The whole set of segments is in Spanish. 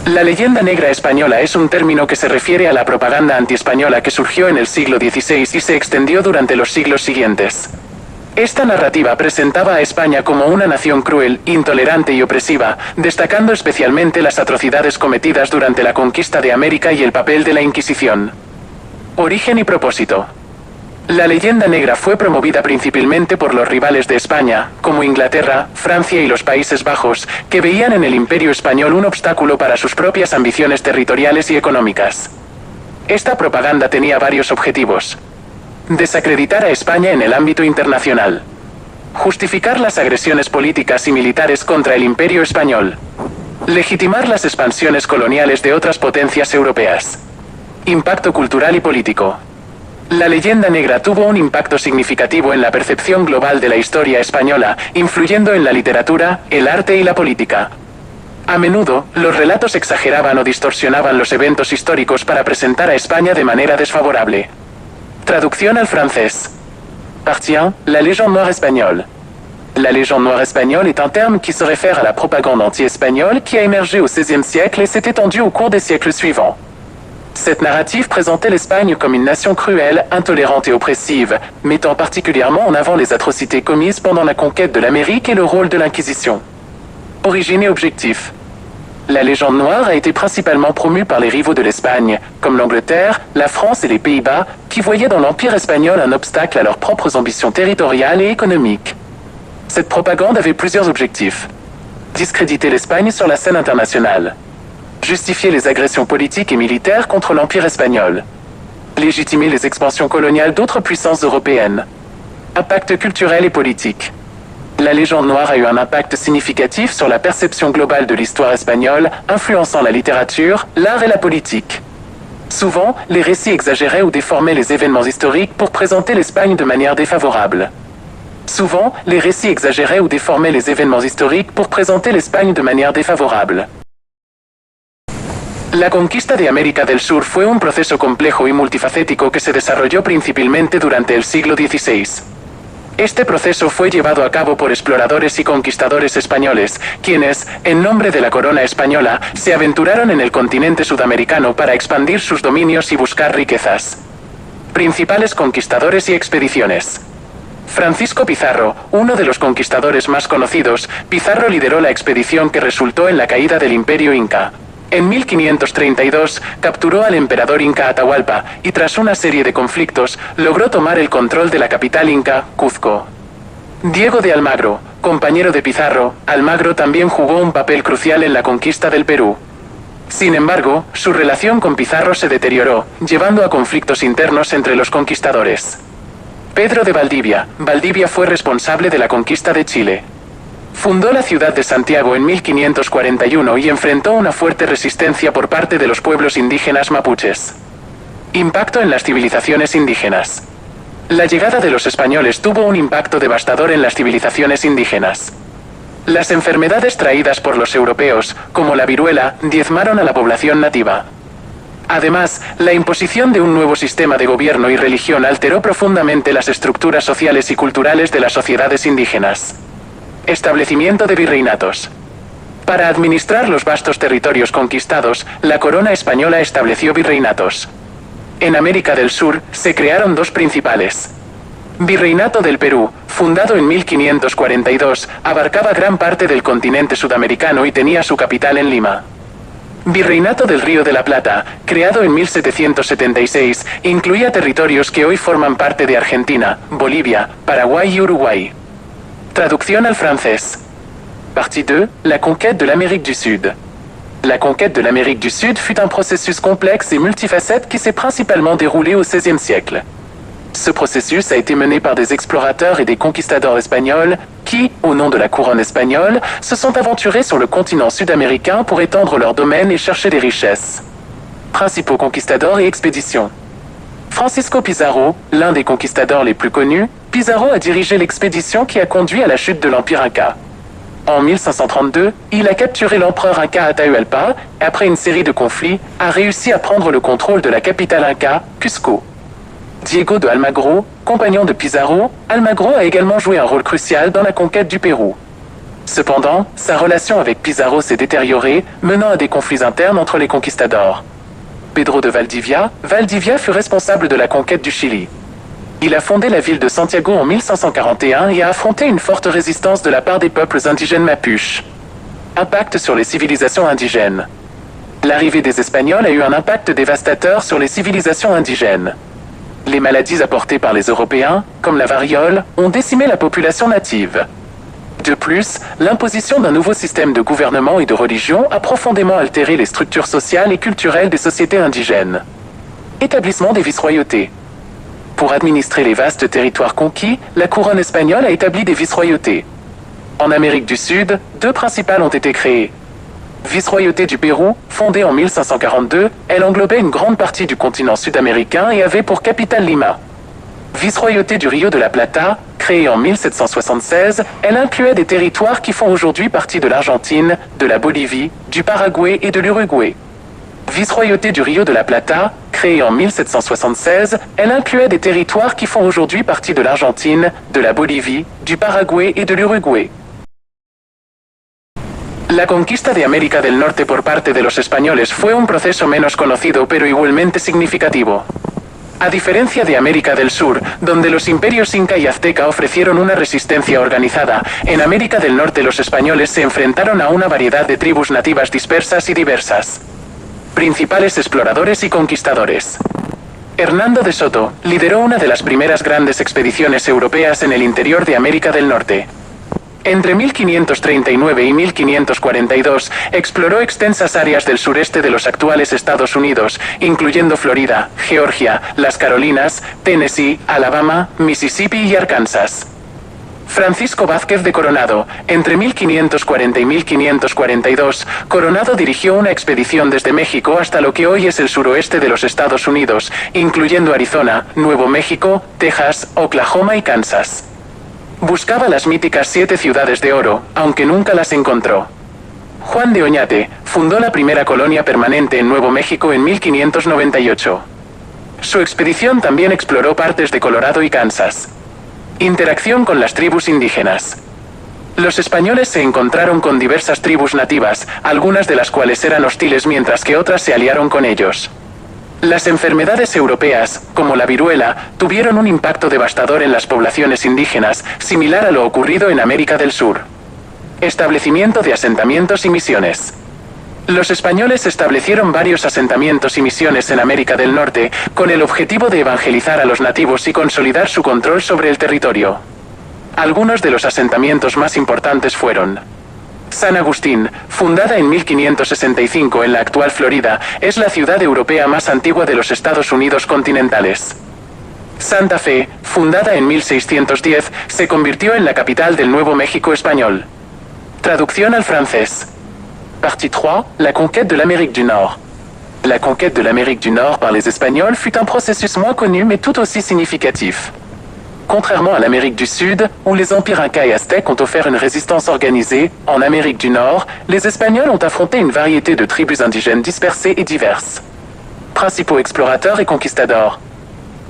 La leyenda negra española es un término que se refiere a la propaganda antiespañola que surgió en el siglo XVI y se extendió durante los siglos siguientes. Esta narrativa presentaba a España como una nación cruel, intolerante y opresiva, destacando especialmente las atrocidades cometidas durante la conquista de América y el papel de la Inquisición. Origen y propósito. La leyenda negra fue promovida principalmente por los rivales de España, como Inglaterra, Francia y los Países Bajos, que veían en el Imperio Español un obstáculo para sus propias ambiciones territoriales y económicas. Esta propaganda tenía varios objetivos. Desacreditar a España en el ámbito internacional. Justificar las agresiones políticas y militares contra el Imperio Español. Legitimar las expansiones coloniales de otras potencias europeas. Impacto cultural y político. La leyenda negra tuvo un impacto significativo en la percepción global de la historia española, influyendo en la literatura, el arte y la política. A menudo, los relatos exageraban o distorsionaban los eventos históricos para presentar a España de manera desfavorable. Traducción al francés. Partie 1. La légende noire espagnole. La légende noire espagnole est un terme qui se réfère à la propagande anti-espagnole qui a émergé au XVIe siècle et s'est étendue au cours des siècles suivants. Cette narrative présentait l'Espagne comme une nation cruelle, intolérante et oppressive, mettant particulièrement en avant les atrocités commises pendant la conquête de l'Amérique et le rôle de l'Inquisition. Origine et objectif. La légende noire a été principalement promue par les rivaux de l'Espagne, comme l'Angleterre, la France et les Pays-Bas, qui voyaient dans l'Empire espagnol un obstacle à leurs propres ambitions territoriales et économiques. Cette propagande avait plusieurs objectifs. Discréditer l'Espagne sur la scène internationale. Justifier les agressions politiques et militaires contre l'Empire espagnol. Légitimer les expansions coloniales d'autres puissances européennes. Impact culturel et politique. La légende noire a eu un impact significatif sur la perception globale de l'histoire espagnole, influençant la littérature, l'art et la politique. Souvent, les récits exagéraient ou déformaient les événements historiques pour présenter l'Espagne de manière défavorable. Souvent, les récits exagéraient ou déformaient les événements historiques pour présenter l'Espagne de manière défavorable. La conquista de América del Sur fue un proceso complejo y multifacético que se desarrolló principalmente durante el siglo XVI. Este proceso fue llevado a cabo por exploradores y conquistadores españoles, quienes, en nombre de la corona española, se aventuraron en el continente sudamericano para expandir sus dominios y buscar riquezas. Principales conquistadores y expediciones. Francisco Pizarro, uno de los conquistadores más conocidos, Pizarro lideró la expedición que resultó en la caída del Imperio Inca. En 1532, capturó al emperador inca Atahualpa y tras una serie de conflictos, logró tomar el control de la capital inca, Cuzco. Diego de Almagro, compañero de Pizarro, Almagro también jugó un papel crucial en la conquista del Perú. Sin embargo, su relación con Pizarro se deterioró, llevando a conflictos internos entre los conquistadores. Pedro de Valdivia. Valdivia fue responsable de la conquista de Chile. Fundó la ciudad de Santiago en 1541 y enfrentó una fuerte resistencia por parte de los pueblos indígenas mapuches. Impacto en las civilizaciones indígenas. La llegada de los españoles tuvo un impacto devastador en las civilizaciones indígenas. Las enfermedades traídas por los europeos, como la viruela, diezmaron a la población nativa. Además, la imposición de un nuevo sistema de gobierno y religión alteró profundamente las estructuras sociales y culturales de las sociedades indígenas. Establecimiento de virreinatos. Para administrar los vastos territorios conquistados, la corona española estableció virreinatos. En América del Sur, se crearon dos principales. Virreinato del Perú, fundado en 1542, abarcaba gran parte del continente sudamericano y tenía su capital en Lima. Virreinato del Río de la Plata, creado en 1776, incluía territorios que hoy forman parte de Argentina, Bolivia, Paraguay y Uruguay. Traducción al francés. Partie 2. La conquête de l'Amérique du Sud. La conquête de l'Amérique du Sud fut un processus complexe et multifacette qui s'est principalement déroulé au XVIe siècle. Ce processus a été mené par des explorateurs et des conquistadors espagnols qui, au nom de la couronne espagnole, se sont aventurés sur le continent sud-américain pour étendre leurs domaines et chercher des richesses. Principaux conquistadors et expéditions. Francisco Pizarro, l'un des conquistadors les plus connus, Pizarro a dirigé l'expédition qui a conduit à la chute de l'Empire Inca. En 1532, il a capturé l'empereur Inca Atahualpa et après une série de conflits, a réussi à prendre le contrôle de la capitale Inca, Cusco. Diego de Almagro, compagnon de Pizarro, Almagro a également joué un rôle crucial dans la conquête du Pérou. Cependant, sa relation avec Pizarro s'est détériorée, menant à des conflits internes entre les conquistadors. Pedro de Valdivia fut responsable de la conquête du Chili. Il a fondé la ville de Santiago en 1541 et a affronté une forte résistance de la part des peuples indigènes mapuches. Impact sur les civilisations indigènes. L'arrivée des Espagnols a eu un impact dévastateur sur les civilisations indigènes. Les maladies apportées par les Européens, comme la variole, ont décimé la population native. De plus, l'imposition d'un nouveau système de gouvernement et de religion a profondément altéré les structures sociales et culturelles des sociétés indigènes. Établissement des vice-royautés. Pour administrer les vastes territoires conquis, la couronne espagnole a établi des vice-royautés. En Amérique du Sud, deux principales ont été créées. Vice-royauté du Pérou, fondée en 1542, elle englobait une grande partie du continent sud-américain et avait pour capitale Lima. Vice-royauté du Rio de la Plata, créée en 1776, elle incluait des territoires qui font aujourd'hui partie de l'Argentine, de la Bolivie, du Paraguay et de l'Uruguay. Vice-royauté du Rio de la Plata, créée en 1776, elle incluait des territoires qui font aujourd'hui partie de l'Argentine, de la Bolivie, du Paraguay et de l'Uruguay. La conquista de América del Norte por parte de los españoles fue un proceso menos conocido pero igualmente significativo. A diferencia de América del Sur, donde los imperios Inca y Azteca ofrecieron una resistencia organizada, en América del Norte los españoles se enfrentaron a una variedad de tribus nativas dispersas y diversas. Principales exploradores y conquistadores. Hernando de Soto lideró una de las primeras grandes expediciones europeas en el interior de América del Norte. Entre 1539 y 1542, exploró extensas áreas del sureste de los actuales Estados Unidos, incluyendo Florida, Georgia, las Carolinas, Tennessee, Alabama, Mississippi y Arkansas. Francisco Vázquez de Coronado. Entre 1540 y 1542, Coronado dirigió una expedición desde México hasta lo que hoy es el suroeste de los Estados Unidos, incluyendo Arizona, Nuevo México, Texas, Oklahoma y Kansas. Buscaba las míticas 7 ciudades de oro, aunque nunca las encontró. Juan de Oñate fundó la primera colonia permanente en Nuevo México en 1598. Su expedición también exploró partes de Colorado y Kansas. Interacción con las tribus indígenas. Los españoles se encontraron con diversas tribus nativas, algunas de las cuales eran hostiles mientras que otras se aliaron con ellos. Las enfermedades europeas, como la viruela, tuvieron un impacto devastador en las poblaciones indígenas, similar a lo ocurrido en América del Sur. Establecimiento de asentamientos y misiones. Los españoles establecieron varios asentamientos y misiones en América del Norte, con el objetivo de evangelizar a los nativos y consolidar su control sobre el territorio. Algunos de los asentamientos más importantes fueron: San Agustín, fundada en 1565 en la actual Florida, es la ciudad europea más antigua de los Estados Unidos continentales. Santa Fe, fundada en 1610, se convirtió en la capital del Nuevo México español. Traducción al francés. Partie 3, la conquête de l'Amérique du Nord. La conquête de l'Amérique du Nord par les Espagnols fut un processus moins connu mais tout aussi significatif. Contrairement à l'Amérique du Sud, où les empires Inca et Aztèques ont offert une résistance organisée, en Amérique du Nord, les Espagnols ont affronté une variété de tribus indigènes dispersées et diverses. Principaux explorateurs et conquistadors.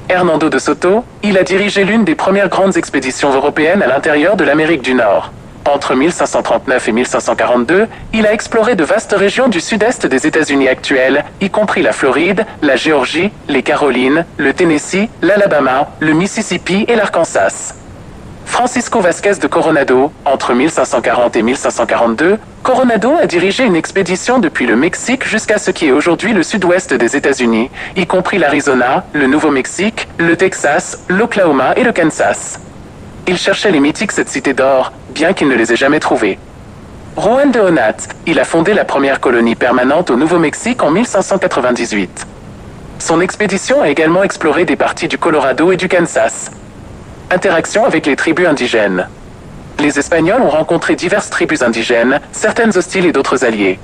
Hernando de Soto, il a dirigé l'une des premières grandes expéditions européennes à l'intérieur de l'Amérique du Nord. Entre 1539 et 1542, il a exploré de vastes régions du sud-est des États-Unis actuels, y compris la Floride, la Géorgie, les Carolines, le Tennessee, l'Alabama, le Mississippi et l'Arkansas. Francisco Vázquez de Coronado, entre 1540 et 1542, Coronado a dirigé une expédition depuis le Mexique jusqu'à ce qui est aujourd'hui le sud-ouest des États-Unis, y compris l'Arizona, le Nouveau-Mexique, le Texas, l'Oklahoma et le Kansas. Il cherchait les mythiques 7 cités d'or, bien qu'il ne les ait jamais trouvées. Juan de Onat, il a fondé la première colonie permanente au Nouveau-Mexique en 1598. Son expédition a également exploré des parties du Colorado et du Kansas. Interaction avec les tribus indigènes. Les Espagnols ont rencontré diverses tribus indigènes, certaines hostiles et d'autres alliées.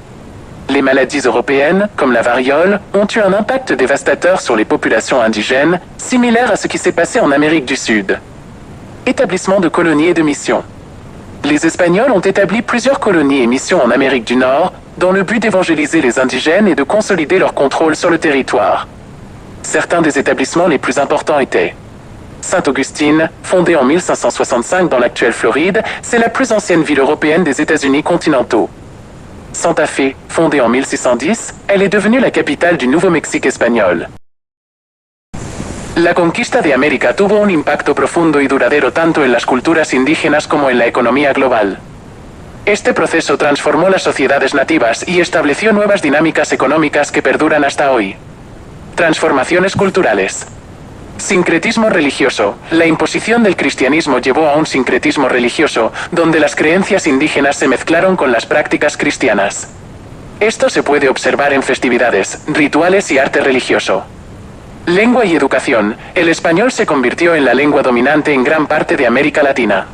Les maladies européennes, comme la variole, ont eu un impact dévastateur sur les populations indigènes, similaire à ce qui s'est passé en Amérique du Sud. Établissement de colonies et de missions. Les Espagnols ont établi plusieurs colonies et missions en Amérique du Nord, dans le but d'évangéliser les indigènes et de consolider leur contrôle sur le territoire. Certains des établissements les plus importants étaient Saint-Augustine, fondée en 1565 dans l'actuelle Floride, c'est la plus ancienne ville européenne des États-Unis continentaux. Santa Fe, fondée en 1610, elle est devenue la capitale du Nouveau-Mexique espagnol. La conquista de América tuvo un impacto profundo y duradero tanto en las culturas indígenas como en la economía global. Este proceso transformó las sociedades nativas y estableció nuevas dinámicas económicas que perduran hasta hoy. Transformaciones culturales. Sincretismo religioso. La imposición del cristianismo llevó a un sincretismo religioso, donde las creencias indígenas se mezclaron con las prácticas cristianas. Esto se puede observar en festividades, rituales y arte religioso. Lengua y educación. El español se convirtió en la lengua dominante en gran parte de América Latina.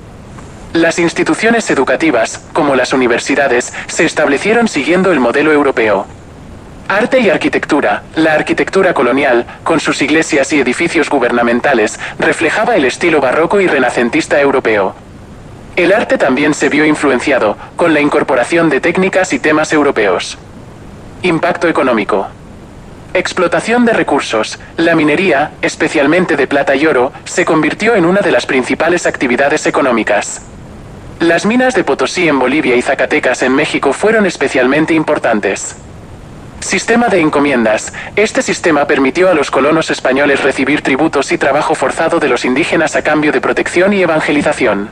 Las instituciones educativas, como las universidades, se establecieron siguiendo el modelo europeo. Arte y arquitectura. La arquitectura colonial, con sus iglesias y edificios gubernamentales, reflejaba el estilo barroco y renacentista europeo. El arte también se vio influenciado, con la incorporación de técnicas y temas europeos. Impacto económico. Explotación de recursos. La minería, especialmente de plata y oro, se convirtió en una de las principales actividades económicas. Las minas de Potosí en Bolivia y Zacatecas en México fueron especialmente importantes. Sistema de encomiendas. Este sistema permitió a los colonos españoles recibir tributos y trabajo forzado de los indígenas a cambio de protección y evangelización.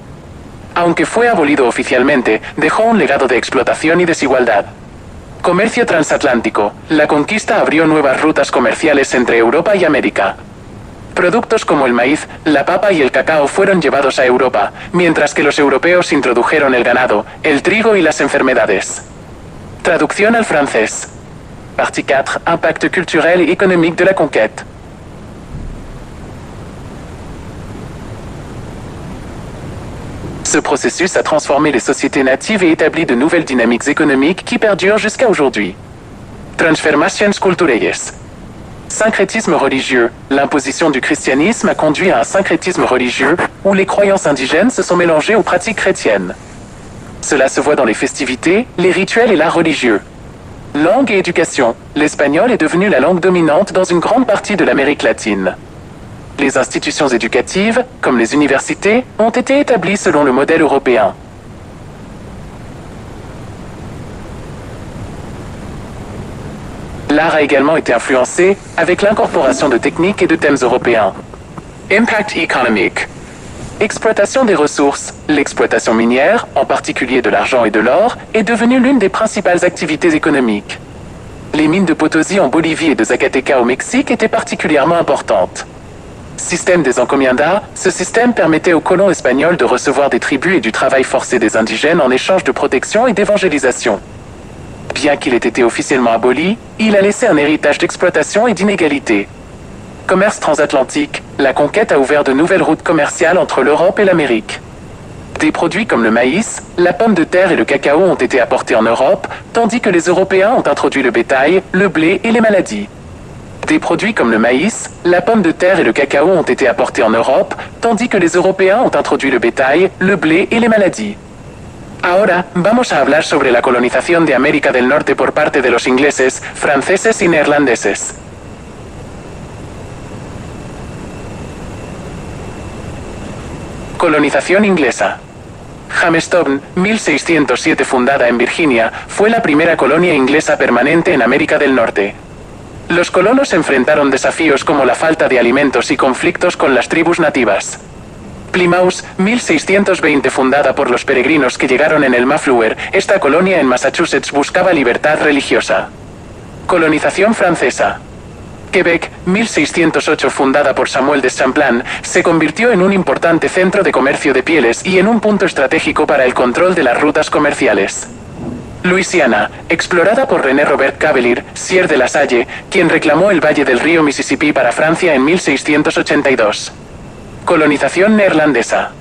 Aunque fue abolido oficialmente, dejó un legado de explotación y desigualdad. Comercio transatlántico. La conquista abrió nuevas rutas comerciales entre Europa y América. Productos como el maíz, la papa y el cacao fueron llevados a Europa, mientras que los europeos introdujeron el ganado, el trigo y las enfermedades. Traducción al francés. Partie 4. Impact culturel et économique de la conquête. Ce processus a transformé les sociétés natives et établi de nouvelles dynamiques économiques qui perdurent jusqu'à aujourd'hui. Transformaciones culturelles. Syncrétisme religieux. L'imposition du christianisme a conduit à un syncrétisme religieux, où les croyances indigènes se sont mélangées aux pratiques chrétiennes. Cela se voit dans les festivités, les rituels et l'art religieux. Langue et éducation. L'espagnol est devenu la langue dominante dans une grande partie de l'Amérique latine. Les institutions éducatives, comme les universités, ont été établies selon le modèle européen. L'art a également été influencé, avec l'incorporation de techniques et de thèmes européens. Impact économique. Exploitation des ressources. L'exploitation minière, en particulier de l'argent et de l'or, est devenue l'une des principales activités économiques. Les mines de Potosí en Bolivie et de Zacatecas au Mexique étaient particulièrement importantes. Système des encomiendas. Ce système permettait aux colons espagnols de recevoir des tributs et du travail forcé des indigènes en échange de protection et d'évangélisation. Bien qu'il ait été officiellement aboli, il a laissé un héritage d'exploitation et d'inégalité. Commerce transatlantique. La conquête a ouvert de nouvelles routes commerciales entre l'Europe et l'Amérique. Des produits comme le maïs, la pomme de terre et le cacao ont été apportés en Europe, tandis que les Européens ont introduit le bétail, le blé et les maladies. Des produits comme le maïs, la pomme de terre et le cacao ont été apportés en Europe, tandis que les Européens ont introduit le bétail, le blé et les maladies. Ahora, vamos a hablar sobre la colonización de América del Norte por parte de los ingleses, franceses y neerlandeses. Colonización inglesa. Jamestown, 1607, fundada en Virginia, fue la primera colonia inglesa permanente en América del Norte. Los colonos enfrentaron desafíos como la falta de alimentos y conflictos con las tribus nativas. Plymouth, 1620, fundada por los peregrinos que llegaron en el Mayflower, esta colonia en Massachusetts buscaba libertad religiosa. Colonización francesa. Quebec, 1608, fundada por Samuel de Champlain, se convirtió en un importante centro de comercio de pieles y en un punto estratégico para el control de las rutas comerciales. Luisiana, explorada por René Robert Cavelier, Sieur de la Salle, quien reclamó el valle del río Mississippi para Francia en 1682. Colonización neerlandesa.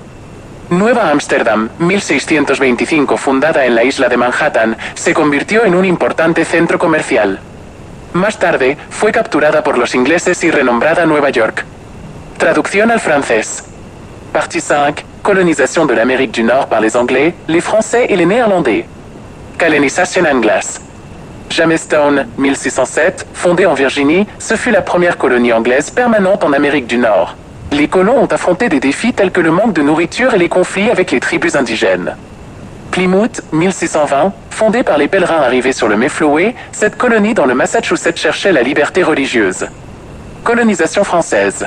Nueva Ámsterdam, 1625, fundada en la isla de Manhattan, se convirtió en un importante centro comercial. Más tarde, fue capturada por los ingleses y renombrada Nueva York. Traducción al francés. Partie 5. Colonisation de l'Amérique du Nord par les Anglais, les Français et les Néerlandais. Colonisation anglaise. Jamestown, 1607, fondée en Virginie, ce fut la première colonie anglaise permanente en Amérique du Nord. Les colons ont affronté des défis tels que le manque de nourriture et les conflits avec les tribus indigènes. Plymouth, 1620, fondée par les pèlerins arrivés sur le Mayflower, cette colonie dans le Massachusetts cherchait la liberté religieuse. Colonisation française.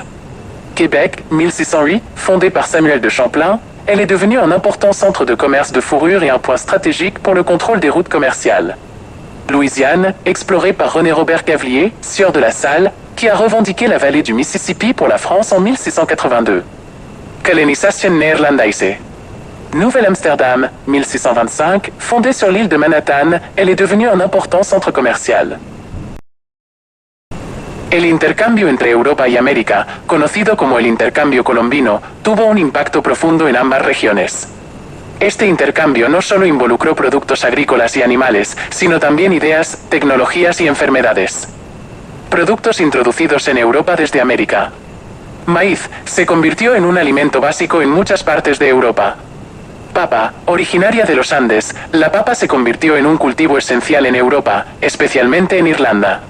Québec, 1608, fondée par Samuel de Champlain, elle est devenue un important centre de commerce de fourrure et un point stratégique pour le contrôle des routes commerciales. Louisiane, explorée par René Robert Cavelier, sieur de la Salle, qui a revendiqué la vallée du Mississippi pour la France en 1682. Colonisation néerlandaise. Nouvelle-Amsterdam, 1625, fondée sur l'île de Manhattan, elle est devenue un important centre commercial. El intercambio entre Europa y América, conocido como el intercambio colombino, tuvo un impacto profundo en ambas regiones. Este intercambio no solo involucró productos agrícolas y animales, sino también ideas, tecnologías y enfermedades. Productos introducidos en Europa desde América. Maíz se convirtió en un alimento básico en muchas partes de Europa. Papa, originaria de los Andes, la papa se convirtió en un cultivo esencial en Europa, especialmente en Irlanda.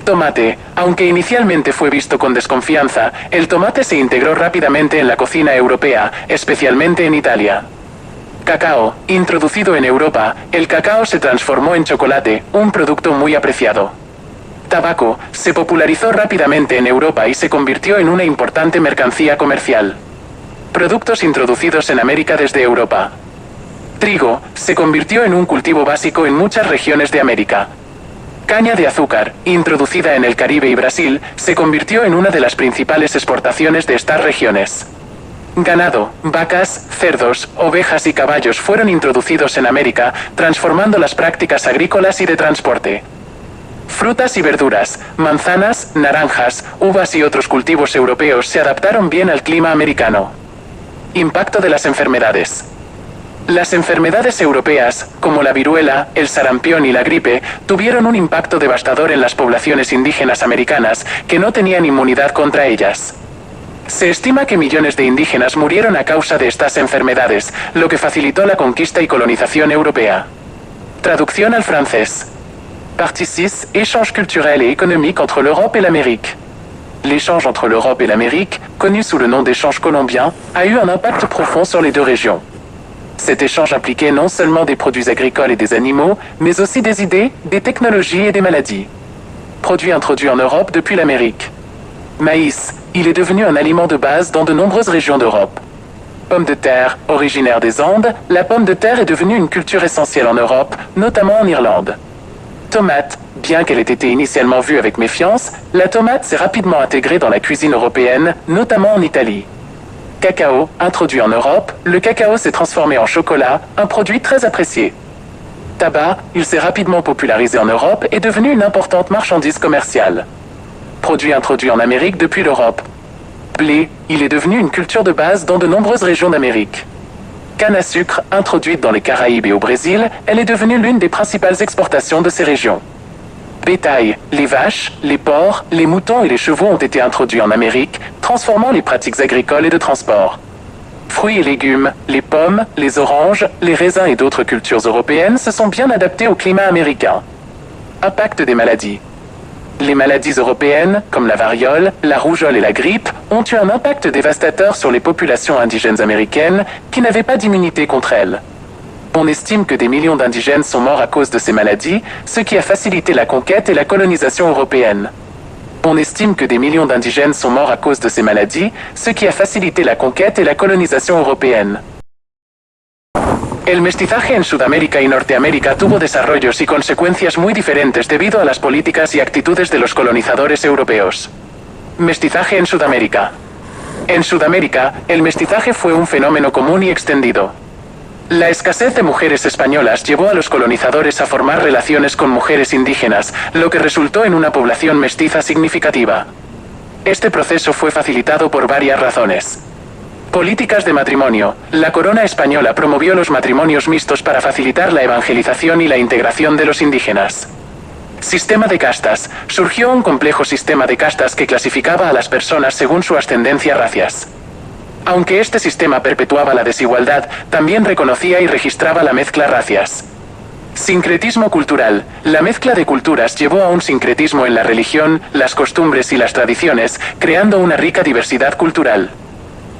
Tomate, aunque inicialmente fue visto con desconfianza, el tomate se integró rápidamente en la cocina europea, especialmente en Italia. Cacao, introducido en Europa, el cacao se transformó en chocolate, un producto muy apreciado. Tabaco, se popularizó rápidamente en Europa y se convirtió en una importante mercancía comercial. Productos introducidos en América desde Europa. Trigo, se convirtió en un cultivo básico en muchas regiones de América. Caña de azúcar, introducida en el Caribe y Brasil, se convirtió en una de las principales exportaciones de estas regiones. Ganado, vacas, cerdos, ovejas y caballos fueron introducidos en América, transformando las prácticas agrícolas y de transporte. Frutas y verduras, manzanas, naranjas, uvas y otros cultivos europeos se adaptaron bien al clima americano. Impacto de las enfermedades. Las enfermedades europeas, como la viruela, el sarampión y la gripe, tuvieron un impacto devastador en las poblaciones indígenas americanas, que no tenían inmunidad contra ellas. Se estima que millones de indígenas murieron a causa de estas enfermedades, lo que facilitó la conquista y colonización europea. Traducción al francés. Partie 6. Échange culturel et économique entre l'Europe et l'Amérique. L'échange entre l'Europe et l'Amérique, connu sous le nom d'échange colombien, a eu un impact profond sur les deux régions. Cet échange impliquait non seulement des produits agricoles et des animaux, mais aussi des idées, des technologies et des maladies. Produit introduit en Europe depuis l'Amérique. Maïs, il est devenu un aliment de base dans de nombreuses régions d'Europe. Pomme de terre, originaire des Andes, la pomme de terre est devenue une culture essentielle en Europe, notamment en Irlande. Tomate, bien qu'elle ait été initialement vue avec méfiance, la tomate s'est rapidement intégrée dans la cuisine européenne, notamment en Italie. Cacao, introduit en Europe, le cacao s'est transformé en chocolat, un produit très apprécié. Tabac, il s'est rapidement popularisé en Europe et est devenu une importante marchandise commerciale. Produit introduit en Amérique depuis l'Europe. Blé, il est devenu une culture de base dans de nombreuses régions d'Amérique. Canne à sucre, introduite dans les Caraïbes et au Brésil, elle est devenue l'une des principales exportations de ces régions. Bétail, les vaches, les porcs, les moutons et les chevaux ont été introduits en Amérique, transformant les pratiques agricoles et de transport. Fruits et légumes, les pommes, les oranges, les raisins et d'autres cultures européennes se sont bien adaptés au climat américain. Impact des maladies. Les maladies européennes, comme la variole, la rougeole et la grippe, ont eu un impact dévastateur sur les populations indigènes américaines qui n'avaient pas d'immunité contre elles. On estime que des millions d'indigènes sont morts à cause de ces maladies, ce qui a facilité la conquête et la colonisation européenne. On estime que des millions d'indigènes sont morts à cause de ces maladies, ce qui a facilité la conquête et la colonisation européenne. El mestizaje en Sudamérica y Norteamérica tuvo desarrollos y consecuencias muy diferentes debido a las políticas y actitudes de los colonizadores europeos. Mestizaje en Sudamérica. En Sudamérica, el mestizaje fue un fenómeno común y extendido. La escasez de mujeres españolas llevó a los colonizadores a formar relaciones con mujeres indígenas, lo que resultó en una población mestiza significativa. Este proceso fue facilitado por varias razones. Políticas de matrimonio. La corona española promovió los matrimonios mixtos para facilitar la evangelización y la integración de los indígenas. Sistema de castas. Surgió un complejo sistema de castas que clasificaba a las personas según su ascendencia racias. Aunque este sistema perpetuaba la desigualdad, también reconocía y registraba la mezcla racias. Sincretismo cultural. La mezcla de culturas llevó a un sincretismo en la religión, las costumbres y las tradiciones, creando una rica diversidad cultural.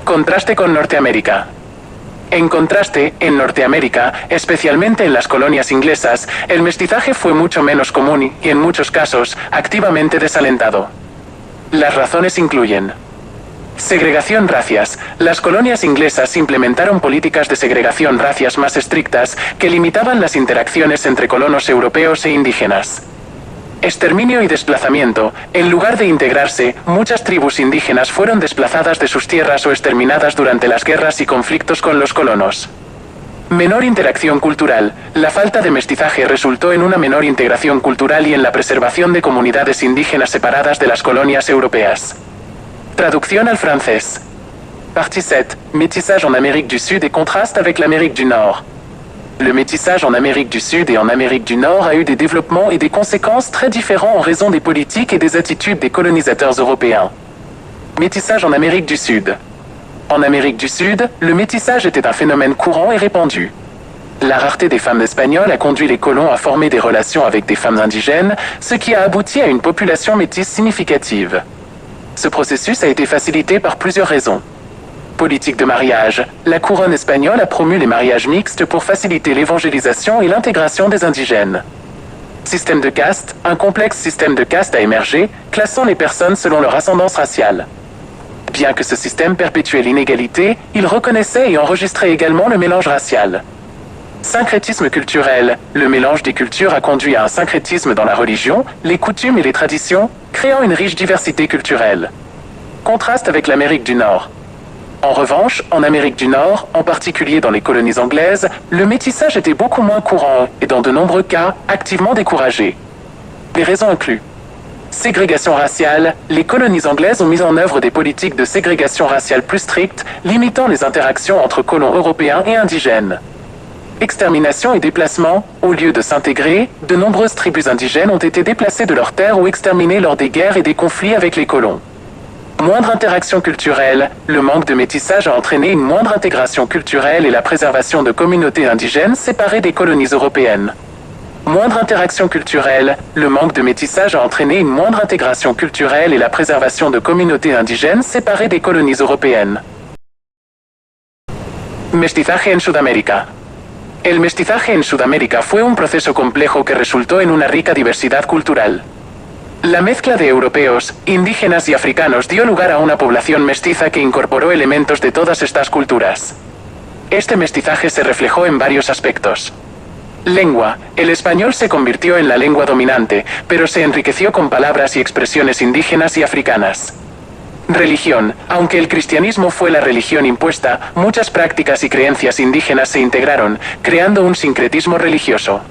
Contraste con Norteamérica. En contraste, en Norteamérica, especialmente en las colonias inglesas, el mestizaje fue mucho menos común y, en muchos casos, activamente desalentado. Las razones incluyen: segregación racias. Las colonias inglesas implementaron políticas de segregación racias más estrictas que limitaban las interacciones entre colonos europeos e indígenas. Exterminio y desplazamiento. En lugar de integrarse, muchas tribus indígenas fueron desplazadas de sus tierras o exterminadas durante las guerras y conflictos con los colonos. Menor interacción cultural. La falta de mestizaje resultó en una menor integración cultural y en la preservación de comunidades indígenas separadas de las colonias europeas. Traducción al francés. Partie 7. Métissage en Amérique du Sud et contraste avec l'Amérique du Nord. Le métissage en Amérique du Sud et en Amérique du Nord a eu des développements et des conséquences très différents en raison des politiques et des attitudes des colonisateurs européens. Métissage en Amérique du Sud. En Amérique du Sud, le métissage était un phénomène courant et répandu. La rareté des femmes espagnoles a conduit les colons à former des relations avec des femmes indigènes, ce qui a abouti à une population métisse significative. Ce processus a été facilité par plusieurs raisons. Politique de mariage. La couronne espagnole a promu les mariages mixtes pour faciliter l'évangélisation et l'intégration des indigènes. Système de caste. Un complexe système de caste a émergé, classant les personnes selon leur ascendance raciale. Bien que ce système perpétuait l'inégalité, il reconnaissait et enregistrait également le mélange racial. Syncrétisme culturel. Le mélange des cultures a conduit à un syncrétisme dans la religion, les coutumes et les traditions, créant une riche diversité culturelle. Contraste avec l'Amérique du Nord. En revanche, en Amérique du Nord, en particulier dans les colonies anglaises, le métissage était beaucoup moins courant et dans de nombreux cas, activement découragé. Les raisons incluent: ségrégation raciale. Les colonies anglaises ont mis en œuvre des politiques de ségrégation raciale plus strictes, limitant les interactions entre colons européens et indigènes. Extermination et déplacement. Au lieu de s'intégrer, de nombreuses tribus indigènes ont été déplacées de leurs terres ou exterminées lors des guerres et des conflits avec les colons. Moindre interaction culturelle. Le manque de métissage a entraîné une moindre intégration culturelle et la préservation de communautés indigènes séparées des colonies européennes. Moindre interaction culturelle. Le manque de métissage a entraîné une moindre intégration culturelle et la préservation de communautés indigènes séparées des colonies européennes. Mestizaje en Sudamérica. El mestizaje en Sudamérica fue un proceso complejo que resultó en una rica diversidad cultural. La mezcla de europeos, indígenas y africanos dio lugar a una población mestiza que incorporó elementos de todas estas culturas. Este mestizaje se reflejó en varios aspectos. Lengua. El español se convirtió en la lengua dominante, pero se enriqueció con palabras y expresiones indígenas y africanas. Religión. Aunque el cristianismo fue la religión impuesta, muchas prácticas y creencias indígenas se integraron, creando un sincretismo religioso.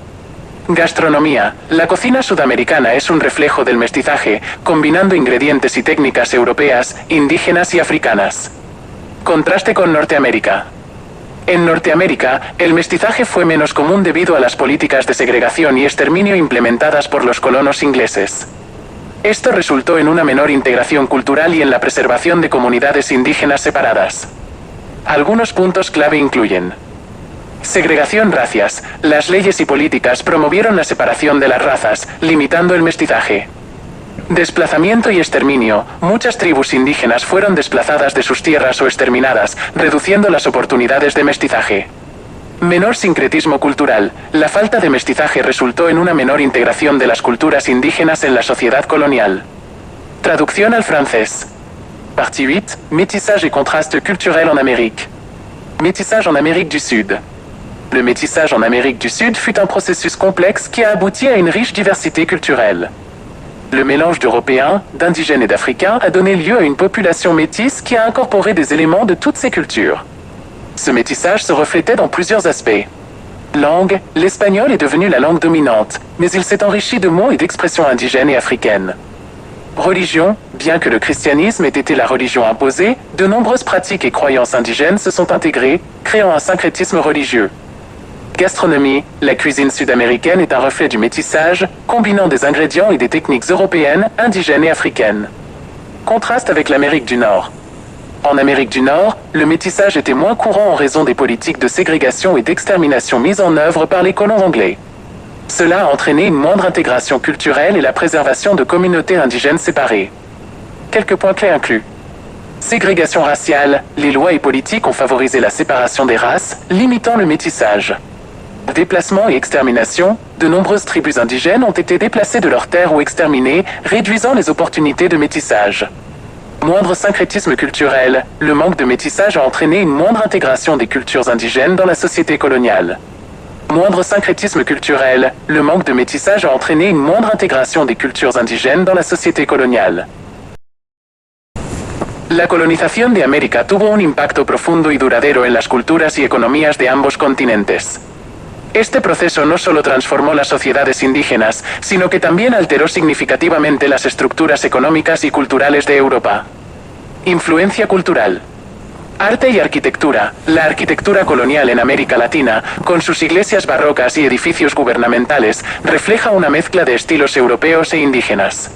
Gastronomía. La cocina sudamericana es un reflejo del mestizaje, combinando ingredientes y técnicas europeas, indígenas y africanas. Contraste con Norteamérica. En Norteamérica, el mestizaje fue menos común debido a las políticas de segregación y exterminio implementadas por los colonos ingleses. Esto resultó en una menor integración cultural y en la preservación de comunidades indígenas separadas. Algunos puntos clave incluyen: segregación racias. Las leyes y políticas promovieron la separación de las razas, limitando el mestizaje. Desplazamiento y exterminio. Muchas tribus indígenas fueron desplazadas de sus tierras o exterminadas, reduciendo las oportunidades de mestizaje. Menor sincretismo cultural. La falta de mestizaje resultó en una menor integración de las culturas indígenas en la sociedad colonial. Traducción al francés. Partie 8. Métissage et contraste culturel en Amérique. Métissage en Amérique du Sud. Le métissage en Amérique du Sud fut un processus complexe qui a abouti à une riche diversité culturelle. Le mélange d'Européens, d'indigènes et d'Africains a donné lieu à une population métisse qui a incorporé des éléments de toutes ces cultures. Ce métissage se reflétait dans plusieurs aspects. Langue. L'espagnol est devenu la langue dominante, mais il s'est enrichi de mots et d'expressions indigènes et africaines. Religion. Bien que le christianisme ait été la religion imposée, de nombreuses pratiques et croyances indigènes se sont intégrées, créant un syncrétisme religieux. Gastronomie. La cuisine sud-américaine est un reflet du métissage, combinant des ingrédients et des techniques européennes, indigènes et africaines. Contraste avec l'Amérique du Nord. En Amérique du Nord, le métissage était moins courant en raison des politiques de ségrégation et d'extermination mises en œuvre par les colons anglais. Cela a entraîné une moindre intégration culturelle et la préservation de communautés indigènes séparées. Quelques points clés inclus. Ségrégation raciale, les lois et politiques ont favorisé la séparation des races, limitant le métissage. Déplacement et extermination, de nombreuses tribus indigènes ont été déplacées de leurs terres ou exterminées, réduisant les opportunités de métissage. Moindre syncrétisme culturel, le manque de métissage a entraîné une moindre intégration des cultures indigènes dans la société coloniale. Moindre syncrétisme culturel, le manque de métissage a entraîné une moindre intégration des cultures indigènes dans la société coloniale. La colonización de América tuvo un impacto profundo y duradero en las culturas y economías de ambos continentes. Este proceso no solo transformó las sociedades indígenas, sino que también alteró significativamente las estructuras económicas y culturales de Europa. Influencia cultural. Arte y arquitectura. La arquitectura colonial en América Latina, con sus iglesias barrocas y edificios gubernamentales, refleja una mezcla de estilos europeos e indígenas.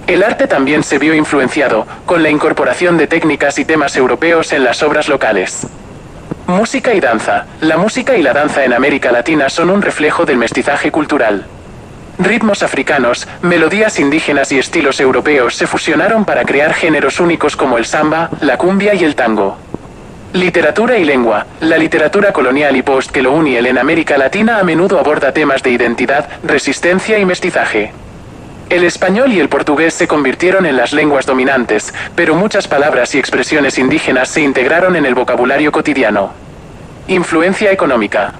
El arte también se vio influenciado, con la incorporación de técnicas y temas europeos en las obras locales. Música y danza. La música y la danza en América Latina son un reflejo del mestizaje cultural. Ritmos africanos, melodías indígenas y estilos europeos se fusionaron para crear géneros únicos como el samba, la cumbia y el tango. Literatura y lengua. La literatura colonial y post-colonial en América Latina a menudo aborda temas de identidad, resistencia y mestizaje. El español y el portugués se convirtieron en las lenguas dominantes, pero muchas palabras y expresiones indígenas se integraron en el vocabulario cotidiano. Influencia económica.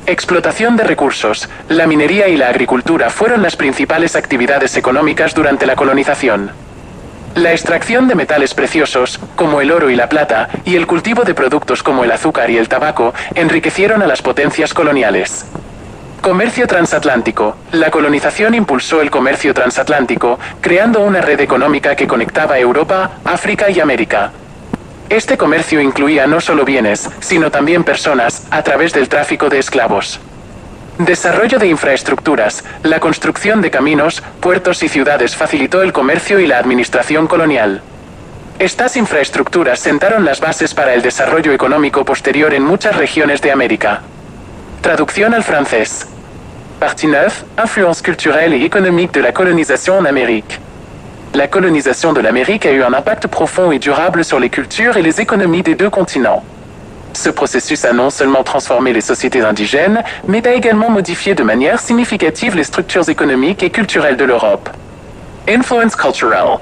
Explotación de recursos. La minería y la agricultura fueron las principales actividades económicas durante la colonización. La extracción de metales preciosos, como el oro y la plata, y el cultivo de productos como el azúcar y el tabaco, enriquecieron a las potencias coloniales. Comercio transatlántico. La colonización impulsó el comercio transatlántico, creando una red económica que conectaba Europa, África y América. Este comercio incluía no solo bienes, sino también personas, a través del tráfico de esclavos. Desarrollo de infraestructuras. La construcción de caminos, puertos y ciudades facilitó el comercio y la administración colonial. Estas infraestructuras sentaron las bases para el desarrollo económico posterior en muchas regiones de América. Traducción al francés. Partie 9. Influence culturelle et économique de la colonisation en Amérique. La colonisation de l'Amérique a eu un impact profond et durable sur les cultures et les économies des deux continents. Ce processus a non seulement transformé les sociétés indigènes, mais a également modifié de manière significative les structures économiques et culturelles de l'Europe. Influence cultural.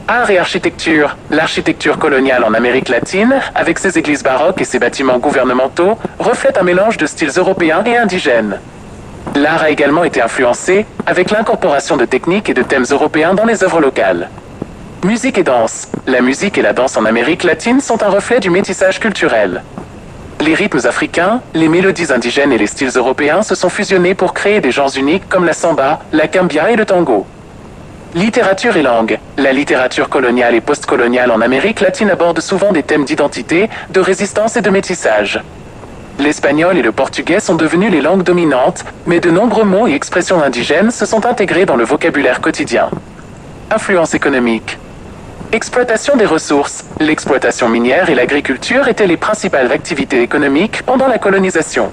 Art et architecture. L'architecture coloniale en Amérique latine, avec ses églises baroques et ses bâtiments gouvernementaux, reflète un mélange de styles européens et indigènes. L'art a également été influencé, avec l'incorporation de techniques et de thèmes européens dans les œuvres locales. Musique et danse. La musique et la danse en Amérique latine sont un reflet du métissage culturel. Les rythmes africains, les mélodies indigènes et les styles européens se sont fusionnés pour créer des genres uniques comme la samba, la cumbia et le tango. Littérature et langue. La littérature coloniale et postcoloniale en Amérique latine aborde souvent des thèmes d'identité, de résistance et de métissage. L'espagnol et le portugais sont devenus les langues dominantes, mais de nombreux mots et expressions indigènes se sont intégrés dans le vocabulaire quotidien. Influence économique. Exploitation des ressources. L'exploitation minière et l'agriculture étaient les principales activités économiques pendant la colonisation.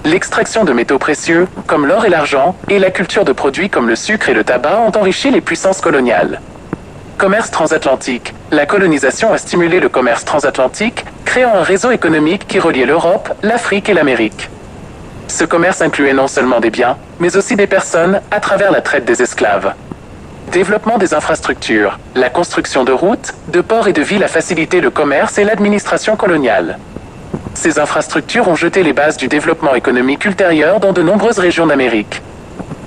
L'extraction de métaux précieux, comme l'or et l'argent, et la culture de produits comme le sucre et le tabac ont enrichi les puissances coloniales. Commerce transatlantique. La colonisation a stimulé le commerce transatlantique, créant un réseau économique qui reliait l'Europe, l'Afrique et l'Amérique. Ce commerce incluait non seulement des biens, mais aussi des personnes, à travers la traite des esclaves. Développement des infrastructures. La construction de routes, de ports et de villes a facilité le commerce et l'administration coloniale. Ces infrastructures ont jeté les bases du développement économique ultérieur dans de nombreuses régions d'Amérique.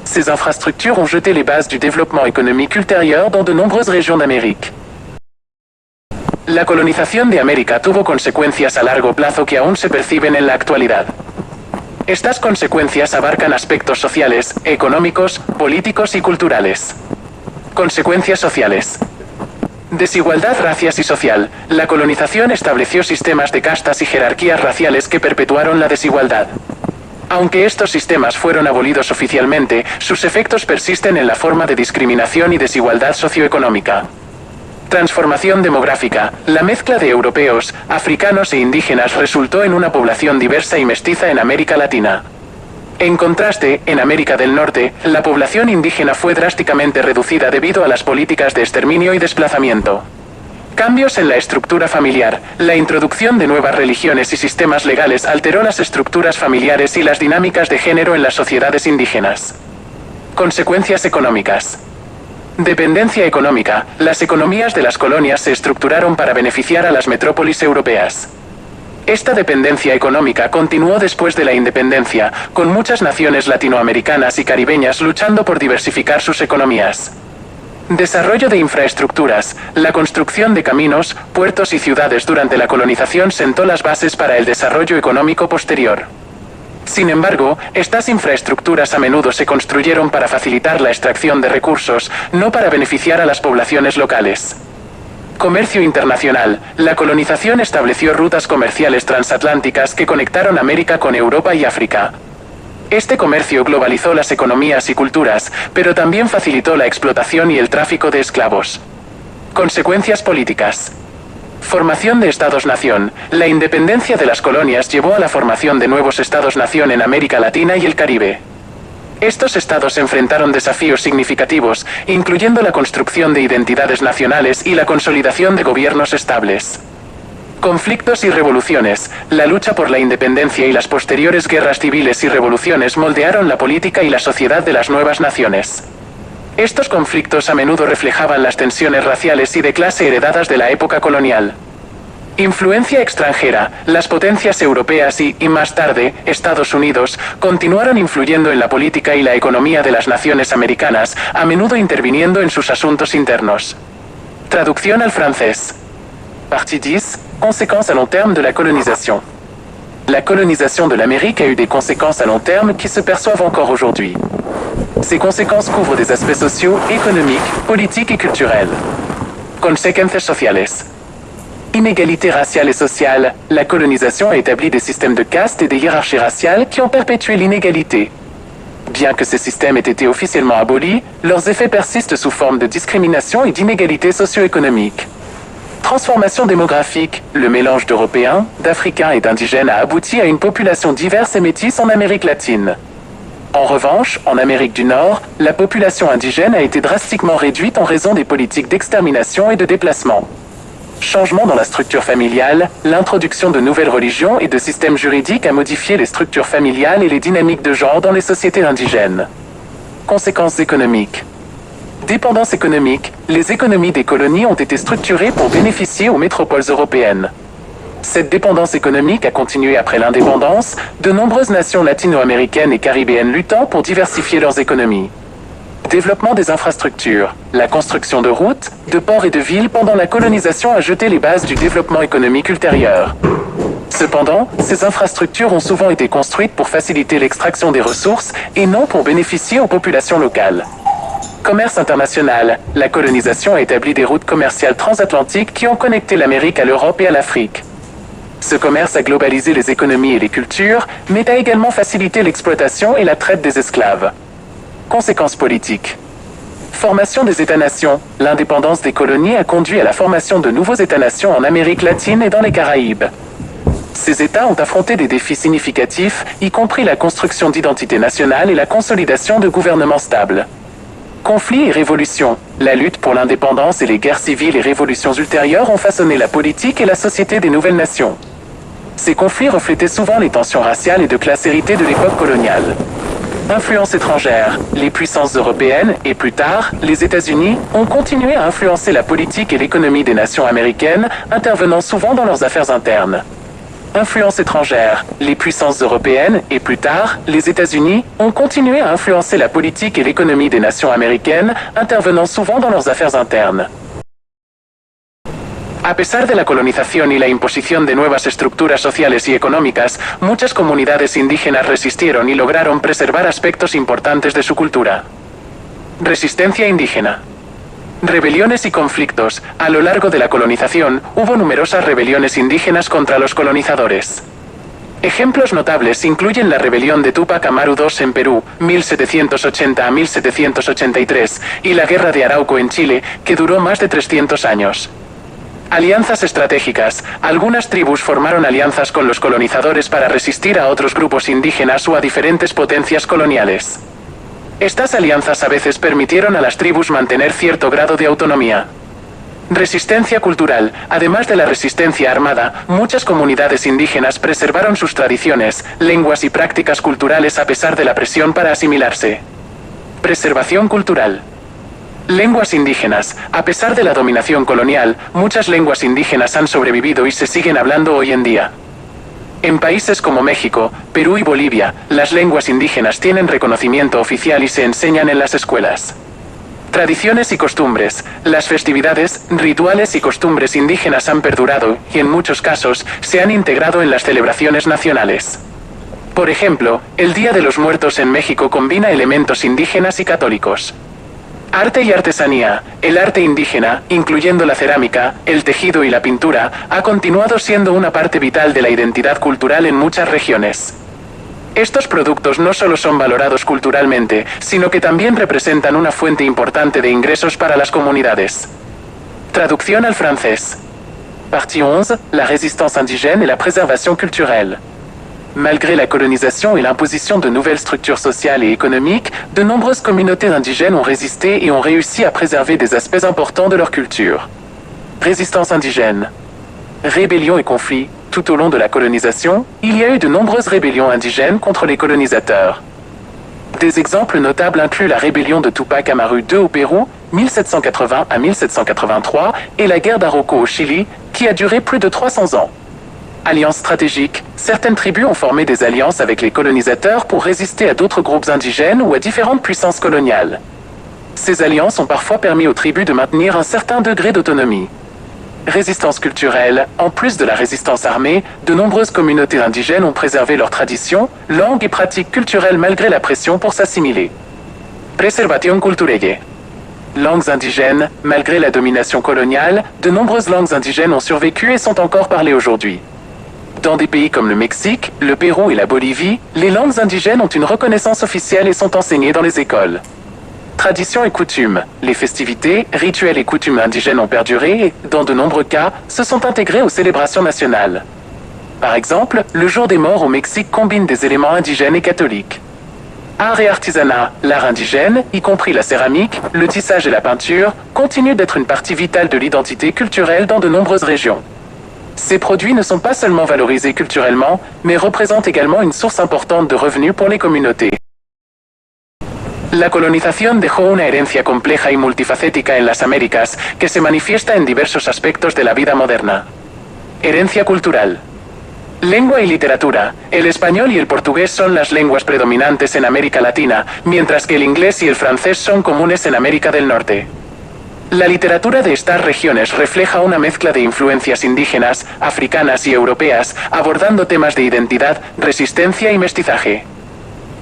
Ces infrastructures ont jeté les bases du développement économique ultérieur dans de nombreuses régions d'Amérique. La colonización de América tuvo consecuencias a largo plazo que aún se perciben en la actualidad. Estas consecuencias abarcan aspectos sociales, económicos, políticos y culturales. Consecuencias sociales. Desigualdad racial y social. La colonización estableció sistemas de castas y jerarquías raciales que perpetuaron la desigualdad. Aunque estos sistemas fueron abolidos oficialmente, sus efectos persisten en la forma de discriminación y desigualdad socioeconómica. Transformación demográfica. La mezcla de europeos, africanos e indígenas resultó en una población diversa y mestiza en América Latina. En contraste, en América del Norte, la población indígena fue drásticamente reducida debido a las políticas de exterminio y desplazamiento. Cambios en la estructura familiar. La introducción de nuevas religiones y sistemas legales alteró las estructuras familiares y las dinámicas de género en las sociedades indígenas. Consecuencias económicas. Dependencia económica. Las economías de las colonias se estructuraron para beneficiar a las metrópolis europeas. Esta dependencia económica continuó después de la independencia, con muchas naciones latinoamericanas y caribeñas luchando por diversificar sus economías. Desarrollo de infraestructuras. La construcción de caminos, puertos y ciudades durante la colonización sentó las bases para el desarrollo económico posterior. Sin embargo, estas infraestructuras a menudo se construyeron para facilitar la extracción de recursos, no para beneficiar a las poblaciones locales. Comercio internacional. La colonización estableció rutas comerciales transatlánticas que conectaron América con Europa y África. Este comercio globalizó las economías y culturas, pero también facilitó la explotación y el tráfico de esclavos. Consecuencias políticas. Formación de Estados-nación. La independencia de las colonias llevó a la formación de nuevos Estados-nación en América Latina y el Caribe. Estos estados enfrentaron desafíos significativos, incluyendo la construcción de identidades nacionales y la consolidación de gobiernos estables. Conflictos y revoluciones. La lucha por la independencia y las posteriores guerras civiles y revoluciones moldearon la política y la sociedad de las nuevas naciones. Estos conflictos a menudo reflejaban las tensiones raciales y de clase heredadas de la época colonial. Influencia extranjera. Las potencias europeas y más tarde, Estados Unidos, continuaron influyendo en la política y la economía de las naciones americanas, a menudo interviniendo en sus asuntos internos. Traducción al francés. Partie 10. Conséquences à long terme de la colonisation. La colonisation de l'Amérique a eu des conséquences à long terme qui se perçoivent encore aujourd'hui. Ces conséquences couvrent des aspects sociaux, économiques, politiques et culturels. Consecuencias sociales. Inégalité raciale et sociale. La colonisation a établi des systèmes de caste et des hiérarchies raciales qui ont perpétué l'inégalité. Bien que ces systèmes aient été officiellement abolis, leurs effets persistent sous forme de discrimination et d'inégalité socio-économique. Transformation démographique. Le mélange d'Européens, d'Africains et d'Indigènes a abouti à une population diverse et métisse en Amérique latine. En revanche, en Amérique du Nord, la population indigène a été drastiquement réduite en raison des politiques d'extermination et de déplacement. Changement dans la structure familiale. L'introduction de nouvelles religions et de systèmes juridiques a modifié les structures familiales et les dynamiques de genre dans les sociétés indigènes. Conséquences économiques. Dépendance économique. Les économies des colonies ont été structurées pour bénéficier aux métropoles européennes. Cette dépendance économique a continué après l'indépendance, de nombreuses nations latino-américaines et caribéennes luttant pour diversifier leurs économies. Développement des infrastructures. La construction de routes, de ports et de villes pendant la colonisation a jeté les bases du développement économique ultérieur. Cependant, ces infrastructures ont souvent été construites pour faciliter l'extraction des ressources et non pour bénéficier aux populations locales. Commerce international. La colonisation a établi des routes commerciales transatlantiques qui ont connecté l'Amérique à l'Europe et à l'Afrique. Ce commerce a globalisé les économies et les cultures, mais a également facilité l'exploitation et la traite des esclaves. Conséquences politiques. Formation des États-nations. L'indépendance des colonies a conduit à la formation de nouveaux États-nations en Amérique latine et dans les Caraïbes. Ces États ont affronté des défis significatifs, y compris la construction d'identités nationales et la consolidation de gouvernements stables. Conflits et révolutions. La lutte pour l'indépendance et les guerres civiles et révolutions ultérieures ont façonné la politique et la société des nouvelles nations. Ces conflits reflétaient souvent les tensions raciales et de classe héritées de l'époque coloniale. Influence étrangère. Les puissances européennes, et plus tard, les États-Unis, ont continué à influencer la politique et l'économie des nations américaines, intervenant souvent dans leurs affaires internes. Influence étrangère. Les puissances européennes, et plus tard, les États-Unis, ont continué à influencer la politique et l'économie des nations américaines, intervenant souvent dans leurs affaires internes. A pesar de la colonización y la imposición de nuevas estructuras sociales y económicas, muchas comunidades indígenas resistieron y lograron preservar aspectos importantes de su cultura. Resistencia indígena. Rebeliones y conflictos. A lo largo de la colonización, hubo numerosas rebeliones indígenas contra los colonizadores. Ejemplos notables incluyen la rebelión de Túpac Amaru II en Perú, 1780 a 1783, y la Guerra de Arauco en Chile, que duró más de 300 años. Alianzas estratégicas. Algunas tribus formaron alianzas con los colonizadores para resistir a otros grupos indígenas o a diferentes potencias coloniales. Estas alianzas a veces permitieron a las tribus mantener cierto grado de autonomía. Resistencia cultural. Además de la resistencia armada, muchas comunidades indígenas preservaron sus tradiciones, lenguas y prácticas culturales a pesar de la presión para asimilarse. Preservación cultural. Lenguas indígenas. A pesar de la dominación colonial, muchas lenguas indígenas han sobrevivido y se siguen hablando hoy en día. En países como México, Perú y Bolivia, las lenguas indígenas tienen reconocimiento oficial y se enseñan en las escuelas. Tradiciones y costumbres. Las festividades, rituales y costumbres indígenas han perdurado y en muchos casos se han integrado en las celebraciones nacionales. Por ejemplo, el Día de los Muertos en México combina elementos indígenas y católicos. Arte y artesanía. El arte indígena, incluyendo la cerámica, el tejido y la pintura, ha continuado siendo una parte vital de la identidad cultural en muchas regiones. Estos productos no solo son valorados culturalmente, sino que también representan una fuente importante de ingresos para las comunidades. Traducción al francés. Partie 11. La résistance indigène et la préservation culturelle. Malgré la colonisation et l'imposition de nouvelles structures sociales et économiques, de nombreuses communautés indigènes ont résisté et ont réussi à préserver des aspects importants de leur culture. Résistance indigène. Rébellions et conflits. Tout au long de la colonisation, il y a eu de nombreuses rébellions indigènes contre les colonisateurs. Des exemples notables incluent la rébellion de Tupac Amaru II au Pérou, 1780 à 1783, et la guerre d'Arauco au Chili, qui a duré plus de 300 ans. Alliances stratégiques. Certaines tribus ont formé des alliances avec les colonisateurs pour résister à d'autres groupes indigènes ou à différentes puissances coloniales. Ces alliances ont parfois permis aux tribus de maintenir un certain degré d'autonomie. Résistance culturelle. En plus de la résistance armée, de nombreuses communautés indigènes ont préservé leurs traditions, langues et pratiques culturelles malgré la pression pour s'assimiler. Preservation culturelle. Langues indigènes. Malgré la domination coloniale, de nombreuses langues indigènes ont survécu et sont encore parlées aujourd'hui. Dans des pays comme le Mexique, le Pérou et la Bolivie, les langues indigènes ont une reconnaissance officielle et sont enseignées dans les écoles. Traditions et coutumes. Les festivités, rituels et coutumes indigènes ont perduré et, dans de nombreux cas, se sont intégrés aux célébrations nationales. Par exemple, le Jour des Morts au Mexique combine des éléments indigènes et catholiques. Art et artisanat. L'art indigène, y compris la céramique, le tissage et la peinture, continue d'être une partie vitale de l'identité culturelle dans de nombreuses régions. Ces produits ne sont pas seulement valorisés culturellement, mais représentent également une source importante de revenus pour les communautés. La colonización dejó una herencia compleja y multifacética en las Américas, que se manifiesta en diversos aspectos de la vida moderna. Herencia cultural. Lengua y literatura. El español y el portugués son las lenguas predominantes en América Latina, mientras que el inglés y el francés son comunes en América del Norte. La literatura de estas regiones refleja una mezcla de influencias indígenas, africanas y europeas, abordando temas de identidad, resistencia y mestizaje.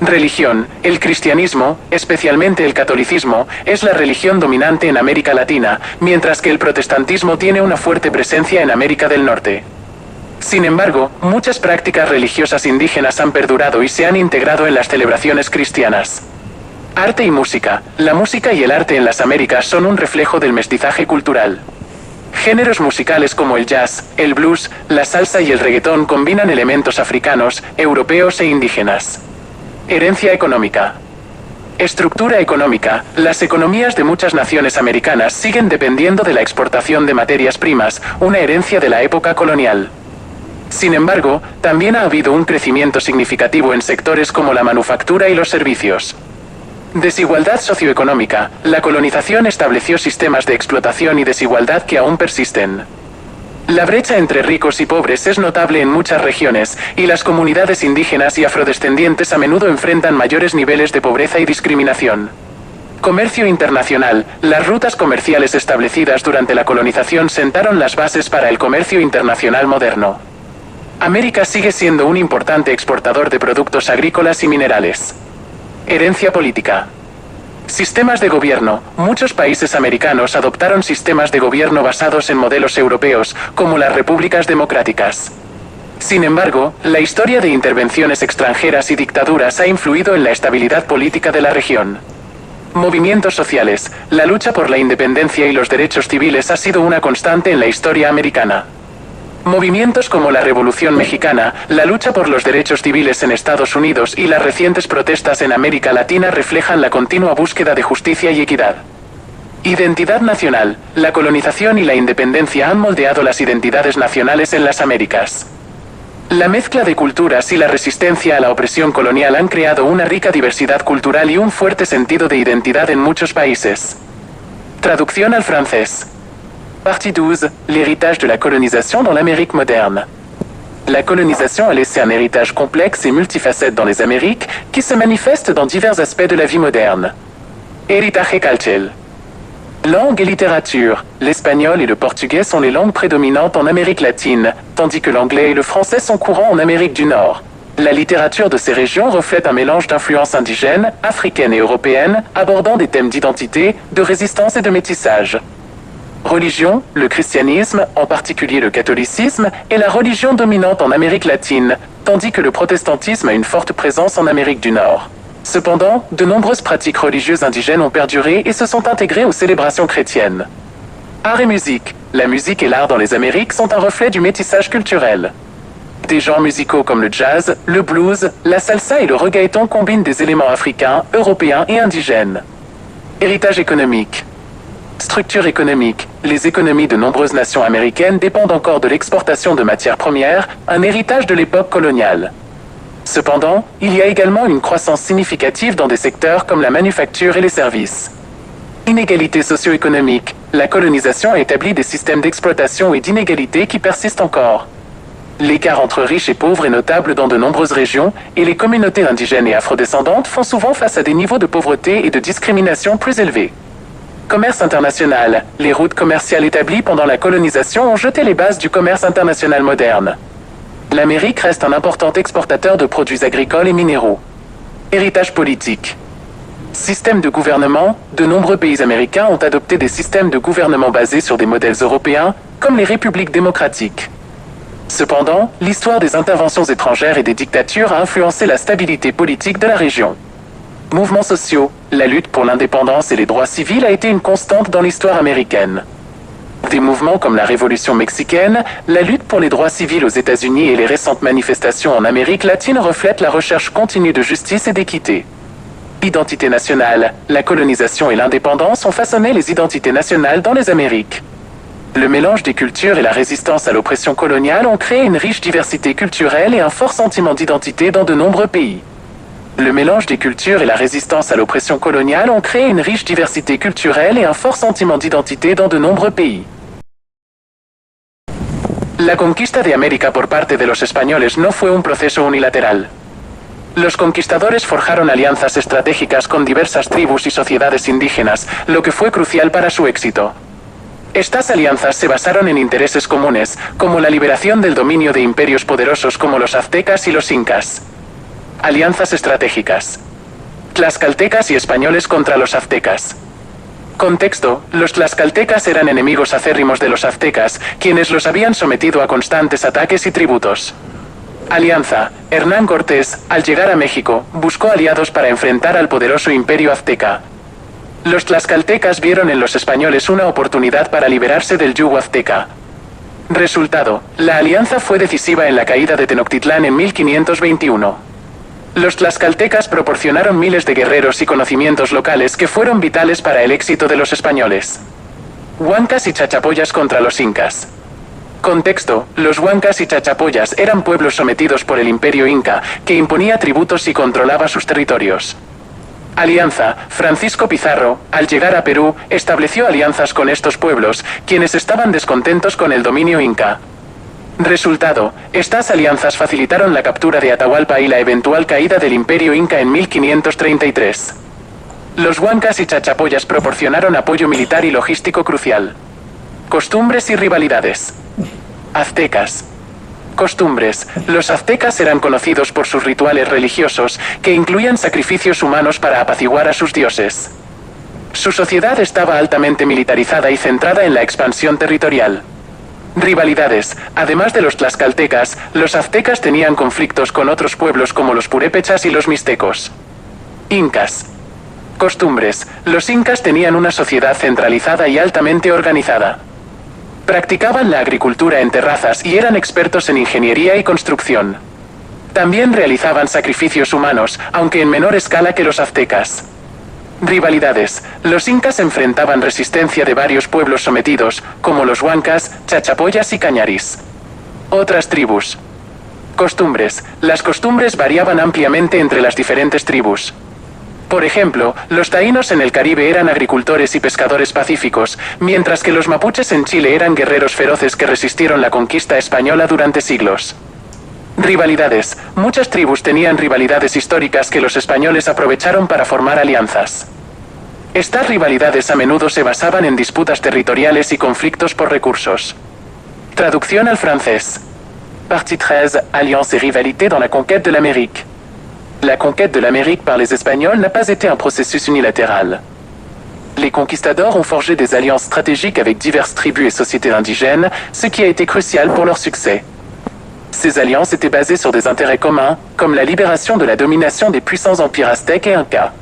Religión. El cristianismo, especialmente el catolicismo, es la religión dominante en América Latina, mientras que el protestantismo tiene una fuerte presencia en América del Norte. Sin embargo, muchas prácticas religiosas indígenas han perdurado y se han integrado en las celebraciones cristianas. Arte y música. La música y el arte en las Américas son un reflejo del mestizaje cultural. Géneros musicales como el jazz, el blues, la salsa y el reggaetón combinan elementos africanos, europeos e indígenas. Herencia económica. Estructura económica. Las economías de muchas naciones americanas siguen dependiendo de la exportación de materias primas, una herencia de la época colonial. Sin embargo, también ha habido un crecimiento significativo en sectores como la manufactura y los servicios. Desigualdad socioeconómica. La colonización estableció sistemas de explotación y desigualdad que aún persisten. La brecha entre ricos y pobres es notable en muchas regiones, y las comunidades indígenas y afrodescendientes a menudo enfrentan mayores niveles de pobreza y discriminación. Comercio internacional. Las rutas comerciales establecidas durante la colonización sentaron las bases para el comercio internacional moderno. América sigue siendo un importante exportador de productos agrícolas y minerales. Herencia política. Sistemas de gobierno. Muchos países americanos adoptaron sistemas de gobierno basados en modelos europeos, como las repúblicas democráticas. Sin embargo, la historia de intervenciones extranjeras y dictaduras ha influido en la estabilidad política de la región. Movimientos sociales. La lucha por la independencia y los derechos civiles ha sido una constante en la historia americana. Movimientos como la Revolución Mexicana, la lucha por los derechos civiles en Estados Unidos y las recientes protestas en América Latina reflejan la continua búsqueda de justicia y equidad. Identidad nacional. La colonización y la independencia han moldeado las identidades nacionales en las Américas. La mezcla de culturas y la resistencia a la opresión colonial han creado una rica diversidad cultural y un fuerte sentido de identidad en muchos países. Traducción al francés. Partie 12. L'héritage de la colonisation dans l'Amérique moderne. La colonisation a laissé un héritage complexe et multifacette dans les Amériques, qui se manifeste dans divers aspects de la vie moderne. Héritage culturel. Langue et littérature. L'espagnol et le portugais sont les langues prédominantes en Amérique latine, tandis que l'anglais et le français sont courants en Amérique du Nord. La littérature de ces régions reflète un mélange d'influences indigènes, africaines et européennes, abordant des thèmes d'identité, de résistance et de métissage. Religion, le christianisme, en particulier le catholicisme, est la religion dominante en Amérique latine, tandis que le protestantisme a une forte présence en Amérique du Nord. Cependant, de nombreuses pratiques religieuses indigènes ont perduré et se sont intégrées aux célébrations chrétiennes. Art et musique. La musique et l'art dans les Amériques sont un reflet du métissage culturel. Des genres musicaux comme le jazz, le blues, la salsa et le reggaeton combinent des éléments africains, européens et indigènes. Héritage économique. Structure économique. Les économies de nombreuses nations américaines dépendent encore de l'exportation de matières premières, un héritage de l'époque coloniale. Cependant, il y a également une croissance significative dans des secteurs comme la manufacture et les services. Inégalités socio-économiques. La colonisation a établi des systèmes d'exploitation et d'inégalité qui persistent encore. L'écart entre riches et pauvres est notable dans de nombreuses régions, et les communautés indigènes et afrodescendantes font souvent face à des niveaux de pauvreté et de discrimination plus élevés. Commerce international. Les routes commerciales établies pendant la colonisation ont jeté les bases du commerce international moderne. L'Amérique reste un important exportateur de produits agricoles et minéraux. Héritage politique. Système de gouvernement. De nombreux pays américains ont adopté des systèmes de gouvernement basés sur des modèles européens, comme les républiques démocratiques. Cependant, l'histoire des interventions étrangères et des dictatures a influencé la stabilité politique de la région. Mouvements sociaux. La lutte pour l'indépendance et les droits civils a été une constante dans l'histoire américaine. Des mouvements comme la Révolution mexicaine, la lutte pour les droits civils aux États-Unis et les récentes manifestations en Amérique latine reflètent la recherche continue de justice et d'équité. Identité nationale. La colonisation et l'indépendance ont façonné les identités nationales dans les Amériques. Le mélange des cultures et la résistance à l'oppression coloniale ont créé une riche diversité culturelle et un fort sentiment d'identité dans de nombreux pays. Le mélange des cultures et la résistance à l'oppression coloniale ont créé une riche diversité culturelle et un fort sentiment d'identité dans de nombreux pays. La conquista de América por parte de los españoles no fue un proceso unilateral. Los conquistadores forjaron alianzas estratégicas con diversas tribus y sociedades indígenas, lo que fue crucial para su éxito. Estas alianzas se basaron en intereses comunes, como la liberación del dominio de imperios poderosos como los aztecas y los incas. Alianzas estratégicas. Tlaxcaltecas y españoles contra los aztecas. Contexto: los tlaxcaltecas eran enemigos acérrimos de los aztecas, quienes los habían sometido a constantes ataques y tributos. Alianza: Hernán Cortés, al llegar a México, buscó aliados para enfrentar al poderoso imperio azteca. Los tlaxcaltecas vieron en los españoles una oportunidad para liberarse del yugo azteca. Resultado: la alianza fue decisiva en la caída de Tenochtitlán en 1521. Los tlaxcaltecas proporcionaron miles de guerreros y conocimientos locales que fueron vitales para el éxito de los españoles. Huancas y chachapoyas contra los incas. Contexto: los huancas y chachapoyas eran pueblos sometidos por el imperio inca, que imponía tributos y controlaba sus territorios. Alianza: Francisco Pizarro, al llegar a Perú, estableció alianzas con estos pueblos, quienes estaban descontentos con el dominio inca. Resultado: estas alianzas facilitaron la captura de Atahualpa y la eventual caída del imperio inca en 1533. Los huancas y chachapoyas proporcionaron apoyo militar y logístico crucial. Costumbres y rivalidades. Aztecas. Costumbres. Los aztecas eran conocidos por sus rituales religiosos, que incluían sacrificios humanos para apaciguar a sus dioses. Su sociedad estaba altamente militarizada y centrada en la expansión territorial. Rivalidades. Además de los tlaxcaltecas, los aztecas tenían conflictos con otros pueblos como los purépechas y los mixtecos. Incas. Costumbres. Los incas tenían una sociedad centralizada y altamente organizada. Practicaban la agricultura en terrazas y eran expertos en ingeniería y construcción. También realizaban sacrificios humanos, aunque en menor escala que los aztecas. Rivalidades. Los incas enfrentaban resistencia de varios pueblos sometidos, como los huancas, chachapoyas y cañaris. Otras tribus. Costumbres. Las costumbres variaban ampliamente entre las diferentes tribus. Por ejemplo, los taínos en el Caribe eran agricultores y pescadores pacíficos, mientras que los mapuches en Chile eran guerreros feroces que resistieron la conquista española durante siglos. Rivalidades. Muchas tribus tenían rivalidades históricas que los españoles aprovecharon para formar alianzas. Estas rivalidades a menudo se basaban en disputas territoriales y conflictos por recursos. Traducción al francés. Partie 13. Alliances et rivalités dans la conquête de l'Amérique. La conquête de l'Amérique par les Espagnols n'a pas été un processus unilatéral. Les conquistadors ont forgé des alliances stratégiques avec diverses tribus et sociétés indigènes, ce qui a été crucial pour leur succès. Ces alliances étaient basées sur des intérêts communs, comme la libération de la domination des puissants empires aztèques et incas.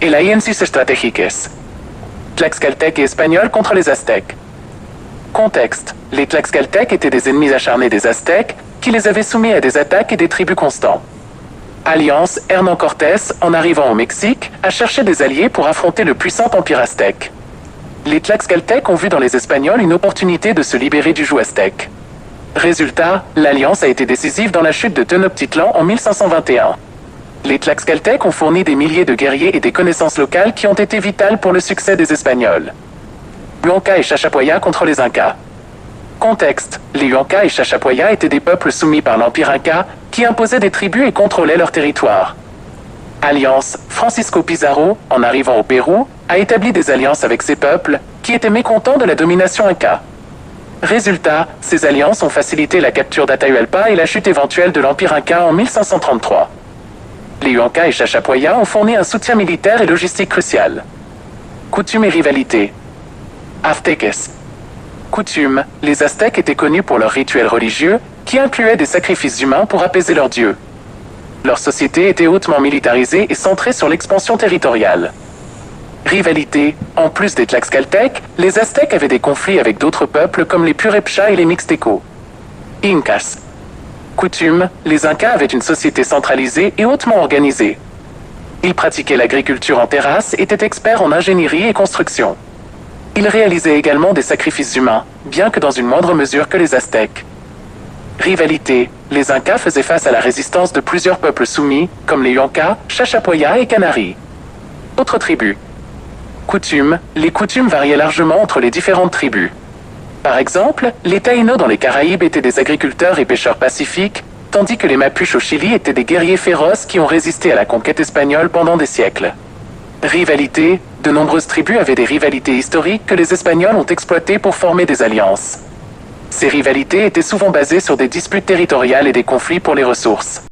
Aliances estratégicas. Tlaxcaltèques et Espagnols contre les Aztèques. Contexte. Les Tlaxcaltèques étaient des ennemis acharnés des Aztèques, qui les avaient soumis à des attaques et des tributs constants. Alliance, Hernán Cortés, en arrivant au Mexique, a cherché des alliés pour affronter le puissant empire aztèque. Les Tlaxcaltèques ont vu dans les Espagnols une opportunité de se libérer du joug aztèque. Résultat, l'alliance a été décisive dans la chute de Tenochtitlan en 1521. Les Tlaxcaltèques ont fourni des milliers de guerriers et des connaissances locales qui ont été vitales pour le succès des Espagnols. Huanca et Chachapoya contre les Incas. Contexte. Les Huanca et Chachapoya étaient des peuples soumis par l'Empire Inca, qui imposaient des tribus et contrôlaient leur territoire. Alliance. Francisco Pizarro, en arrivant au Pérou, a établi des alliances avec ces peuples, qui étaient mécontents de la domination Inca. Résultat, ces alliances ont facilité la capture d'Atahualpa et la chute éventuelle de l'Empire Inca en 1533. Les Huanca et Chachapoya ont fourni un soutien militaire et logistique crucial. Coutumes et rivalités. Azteques. Coutumes. Les Aztèques étaient connus pour leurs rituels religieux, qui incluaient des sacrifices humains pour apaiser leurs dieux. Leur société était hautement militarisée et centrée sur l'expansion territoriale. Rivalité. En plus des Tlaxcaltèques, les Aztèques avaient des conflits avec d'autres peuples comme les Purépchas et les Mixtecos. Incas. Coutumes. Les Incas avaient une société centralisée et hautement organisée. Ils pratiquaient l'agriculture en terrasse et étaient experts en ingénierie et construction. Ils réalisaient également des sacrifices humains, bien que dans une moindre mesure que les Aztèques. Rivalité. Les Incas faisaient face à la résistance de plusieurs peuples soumis, comme les Huanca, Chachapoya et Canari. Autres tribus. Coutumes. Les coutumes variaient largement entre les différentes tribus. Par exemple, les Taínos dans les Caraïbes étaient des agriculteurs et pêcheurs pacifiques, tandis que les Mapuches au Chili étaient des guerriers féroces qui ont résisté à la conquête espagnole pendant des siècles. Rivalité. De nombreuses tribus avaient des rivalités historiques que les Espagnols ont exploitées pour former des alliances. Ces rivalités étaient souvent basées sur des disputes territoriales et des conflits pour les ressources.